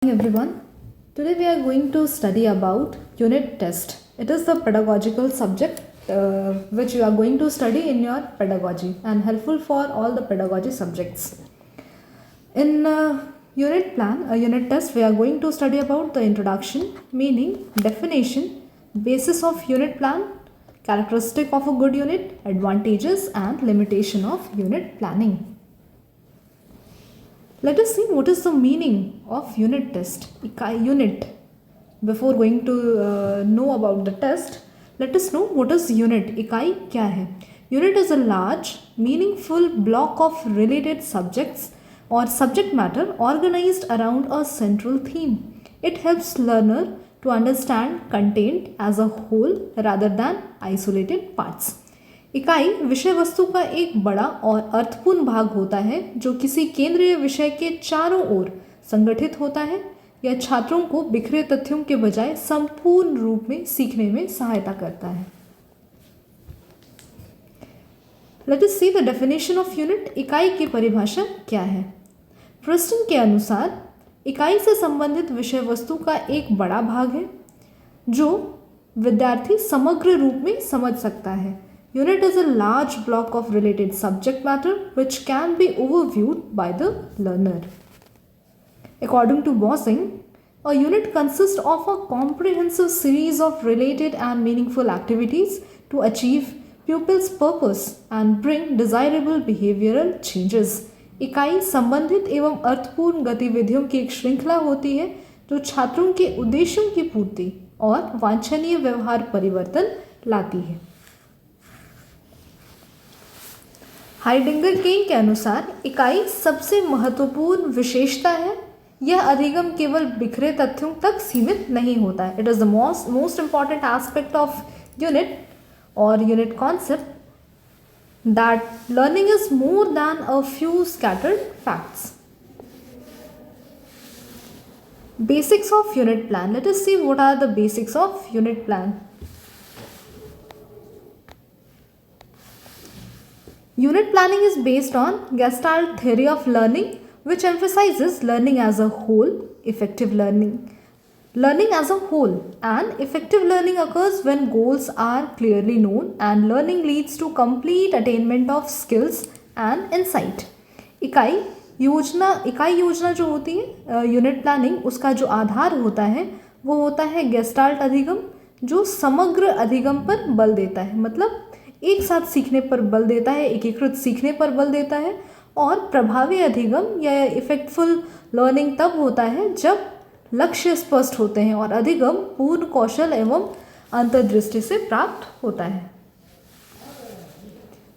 Everyone, today we are going to study about unit test. It is the pedagogical subject which you are going to study in your pedagogy and helpful for all the pedagogy subjects. In unit plan, a unit test, we are going to study about the introduction, meaning, definition, basis of unit plan, characteristic of a good unit, advantages and limitation of unit planning. Let us see what is the meaning of unit test, unit. Before going to know about the test, let us know what is unit. इकाई क्या है? Unit is a large, meaningful block of related subjects or subject matter organized around a central theme. It helps learner to understand content as a whole rather than isolated parts. इकाई विषय वस्तु का एक बड़ा और अर्थपूर्ण भाग होता है जो किसी केंद्रीय विषय के चारों ओर संगठित होता है या छात्रों को बिखरे तथ्यों के बजाय संपूर्ण रूप में सीखने में सहायता करता है. Let us see the definition of unit. इकाई की परिभाषा क्या है? प्रिस्टन के अनुसार इकाई से संबंधित विषय वस्तु का एक बड़ा भाग है जो विद्यार्थी समग्र रूप में समझ सकता है. Unit is a large block of related subject matter which can be overviewed by the learner. According to Bossing, a unit consists of a comprehensive series of related and meaningful activities to achieve pupils' purpose and bring desirable behavioral changes. इकाई संबंधित एवं अर्थपूर्ण गतिविधियों की एक श्रृंखला होती है जो छात्रों के उद्देश्यों की पूर्ति और वांछनीय व्यवहार परिवर्तन लाती है. हाइडिंगर केन के अनुसार इकाई सबसे महत्वपूर्ण विशेषता है. यह अधिगम केवल बिखरे तथ्यों तक सीमित नहीं होता है. It is the most important aspect of unit और unit concept that learning is more than a few scattered facts. Basics of unit plan. Let us see what are the basics of unit plan. Unit planning is based on Gestalt theory of learning, which emphasizes learning as a whole, effective learning. Learning as a whole and effective learning occurs when goals are clearly known and learning leads to complete attainment of skills and insight. इकाई योजना जो होती है unit planning, उसका जो आधार होता है वो होता है गेस्टाल्ट अधिगम जो समग्र अधिगम पर बल देता है. मतलब एक साथ सीखने पर बल देता है, एकीकृत सीखने पर बल देता है. और प्रभावी अधिगम या इफेक्टफुल लर्निंग तब होता है जब लक्ष्य स्पष्ट होते हैं और अधिगम पूर्ण कौशल एवं अंतर्दृष्टि से प्राप्त होता है.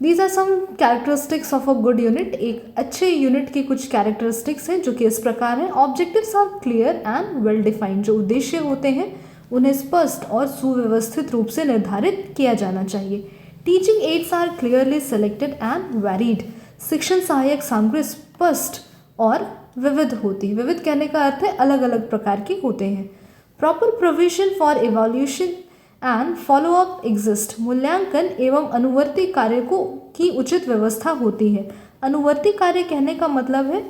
These are some characteristics of a good unit. एक अच्छे यूनिट की कुछ कैरेक्टरिस्टिक्स हैं जो कि इस प्रकार हैं. Objectives are clear and well defined. जो उद्देश्य होते हैं उन्हें स्पष्ट और सुव्यवस्थित रूप से निर्धारित किया जाना चाहिए. Teaching aids are clearly selected and varied. शिक्षण सहायक सामग्री स्पष्ट और विविध होती है. विविध कहने का अर्थ है अलग अलग प्रकार के होते हैं. Proper provision for evaluation and follow up exist. मूल्यांकन एवं अनुवर्ती कार्य को की उचित व्यवस्था होती है. अनुवर्ती कार्य कहने का मतलब है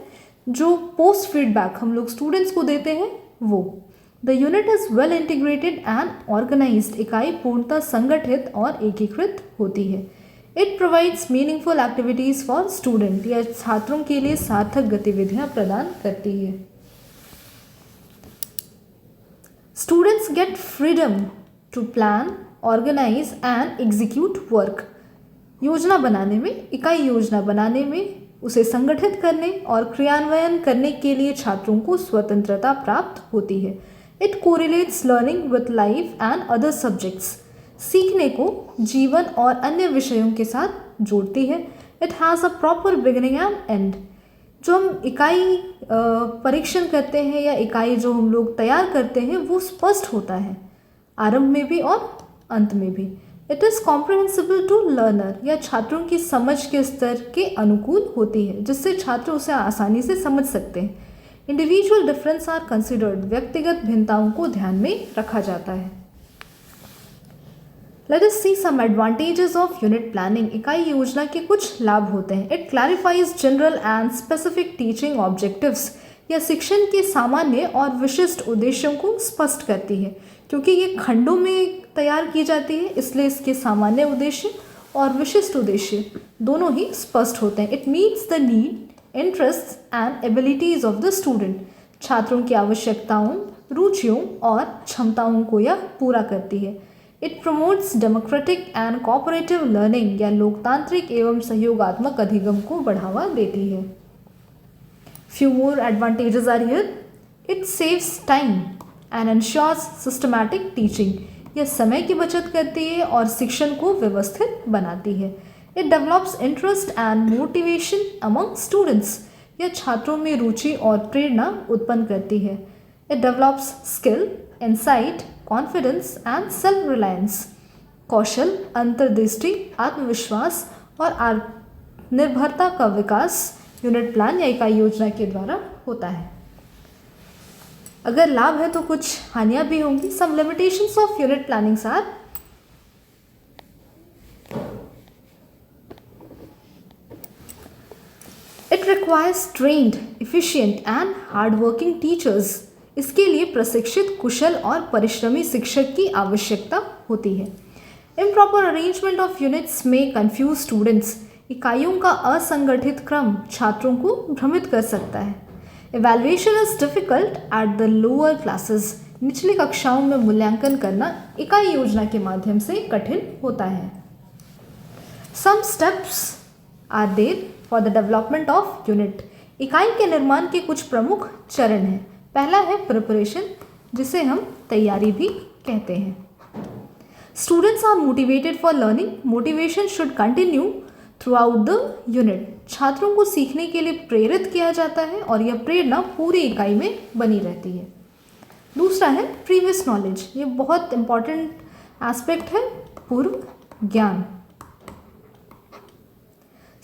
जो पोस्ट फीडबैक हम लोग स्टूडेंट्स को देते हैं वो. The unit is well integrated and organised. इकाई पूर्णतः संगठित और एकीकृत होती है. It provides meaningful activities for student. यह छात्रों के लिए सार्थक गतिविधियां प्रदान करती है. Students get freedom to plan, organise and execute work. योजना बनाने में, इकाई योजना बनाने में, उसे संगठित करने और क्रियान्वयन करने के लिए छात्रों को स्वतंत्रता प्राप्त होती है. It correlates learning with life and other subjects. सीखने को जीवन और अन्य विषयों के साथ जोड़ती है. It has a proper beginning and and. जो हम इकाई परीक्षण करते हैं या इकाई जो हम लोग तैयार करते हैं वो स्पष्ट होता है आरंभ में भी और अंत में भी. It is comprehensible to learner. या छात्रों की समझ के स्तर के अनुकूल होती है जिससे छात्र उसे आसानी से समझ सकते हैं. Individual difference are considered. व्यक्तिगत भिन्नताओं को ध्यान में रखा जाता है. Let us see some advantages of unit planning. इकाई योजना के कुछ लाभ होते हैं. It clarifies general and specific teaching objectives. यह शिक्षण के सामान्य और विशिष्ट उद्देश्यों को स्पष्ट करती है। क्योंकि ये खंडों में तैयार की जाती है, इसलिए इसके सामान्य उद्देश्य और विशिष्ट उद्देश्य दोनों ही स्पष्ट होते हैं। It meets the need, interest and abilities of the student. छात्रों की आवश्यकताओं, रुचियों और क्षमताओं को यह पूरा करती है। It promotes democratic and cooperative learning, या लोकतांत्रिक एवं सहयोगात्मक अधिगम को बढ़ावा देती है। Few more advantages are here. It saves time and ensures systematic teaching. यह समय की बचत करती है और शिक्षण को व्यवस्थित बनाती है। It develops interest and motivation among students. यह छात्रों में रुचि और प्रेरणा उत्पन्न करती है। It develops skill, insight, confidence and self-reliance. कौशल, अंतर्दृष्टि, आत्मविश्वास और आत्मनिर्भरता का विकास यूनिट प्लान या इकाई योजना के द्वारा होता है। अगर लाभ है तो कुछ हानियां भी होंगी। Some limitations of unit plannings are it requires trained, efficient and hardworking teachers. इसके लिए प्रशिक्षित, कुशल और परिश्रमी शिक्षक की आवश्यकता होती है। इम्प्रॉपर अरेंजमेंट ऑफ यूनिट्स में कंफ्यूज स्टूडेंट्स। इकाइयों का असंगठित क्रम छात्रों को भ्रमित कर सकता है। Evaluation is difficult at the lower classes. निचली कक्षाओं में मूल्यांकन करना इकाई योजना के माध्यम से कठिन होता है। Some steps are there for the development of unit. इकाई के निर्माण के कुछ प्रमुख चरण हैं। पहला है प्रिपरेशन, जिसे हम तैयारी भी कहते हैं। Students are motivated for learning. Motivation should continue throughout the unit. छात्रों को सीखने के लिए प्रेरित किया जाता है और यह प्रेरणा पूरी इकाई में बनी रहती है। दूसरा है प्रीवियस नॉलेज। ये बहुत इंपॉर्टेंट एस्पेक्ट है, पूर्व ज्ञान।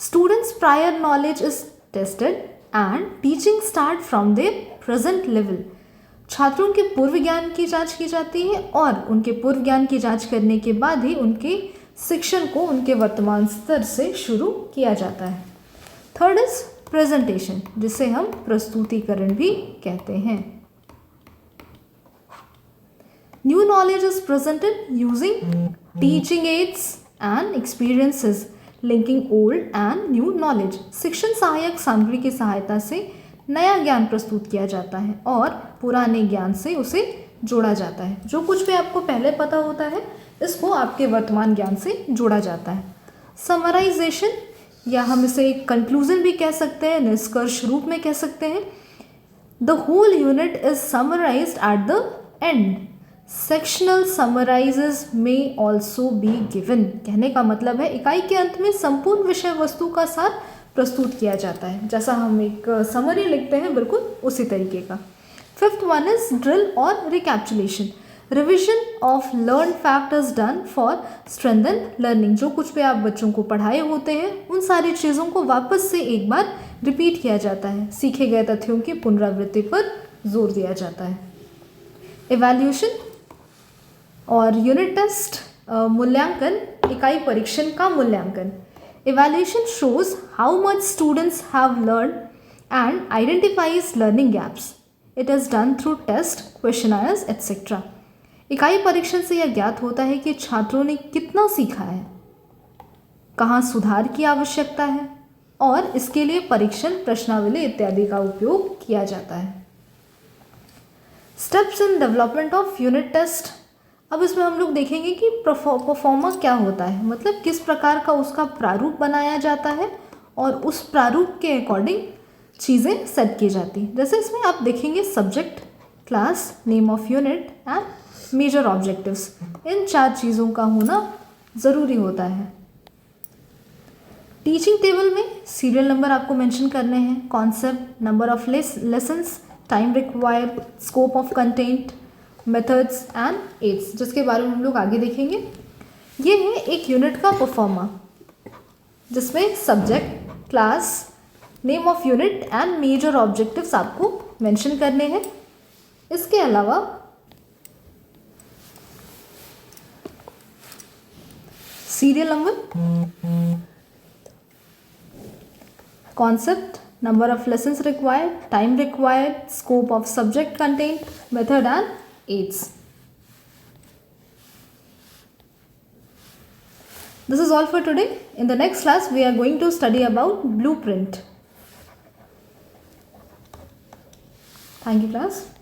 Students prior knowledge is tested and teaching start from there present level. छात्रों के पूर्व ज्ञान की जांच की जाती है और उनके पूर्व ज्ञान की जांच करने के बाद ही उनके शिक्षण को उनके वर्तमान स्तर से शुरू किया जाता है। थर्ड इज प्रेजेंटेशन, जिसे हम प्रस्तुतिकरण भी कहते हैं। New knowledge is presented using teaching ads and experiences linking old and new knowledge. शिक्षण सहायक सामग्री की सहायता से नया ज्ञान प्रस्तुत किया जाता है और पुराने ज्ञान से उसे जोड़ा जाता है। जो कुछ भी आपको पहले पता होता है, इसको आपके वर्तमान ज्ञान से जोड़ा जाता है। समराइजेशन, या हम इसे एक कंक्लूजन भी कह सकते हैं, निष्कर्ष रूप में कह सकते हैं। The whole unit is summarised at the end. Sectional summarises may also be given. कहने का मतलब है इकाई के अंत में संपूर्ण विषय वस्तु का सार प्रस्तुत किया जाता है। जैसा हम एक समरी लिखते हैं, बिल्कुल उसी तरीके का। फिफ्थ वन इज ड्रिल और recapitulation. Revision of learn fact is done for strengthen learning. जो कुछ भी आप बच्चों को पढ़ाए होते हैं, उन सारी चीज़ों को वापस से एक बार रिपीट किया जाता है। सीखे गए तथ्यों की पुनरावृत्ति पर जोर दिया जाता है। इवैल्यूएशन और यूनिट टेस्ट मूल्यांकन, इकाई परीक्षण का मूल्यांकन। Evaluation shows how much students have learn and identifies learning gaps. It is done through test, questionnaires etcetera. इकाई परीक्षण से यह ज्ञात होता है कि छात्रों ने कितना सीखा है, कहाँ सुधार की आवश्यकता है, और इसके लिए परीक्षण, प्रश्नावली इत्यादि का उपयोग किया जाता है। Steps in development of unit test. अब इसमें हम लोग देखेंगे कि परफॉर्मा क्या होता है, मतलब किस प्रकार का उसका प्रारूप बनाया जाता है और उस प्रारूप के अकॉर्डिंग चीज़ें सेट की जाती हैं। जैसे इसमें आप देखेंगे subject, class, name of unit and major objectives. इन 4 चीज़ों का होना ज़रूरी होता है। टीचिंग टेबल में सीरियल नंबर आपको मेंशन करने हैं, concept, number of lessons, time required, scope of content, methods and aids, जिसके बारे में हम लोग आगे देखेंगे। ये है एक यूनिट का परफॉर्मा, जिसमें subject, class, name of unit and major objectives आपको मेंशन करने हैं। इसके अलावा serial number, concept, number of lessons required, time required, scope of subject contained, method and aids. This is all for today. In the next class, we are going to study about blueprint. Thank you, class.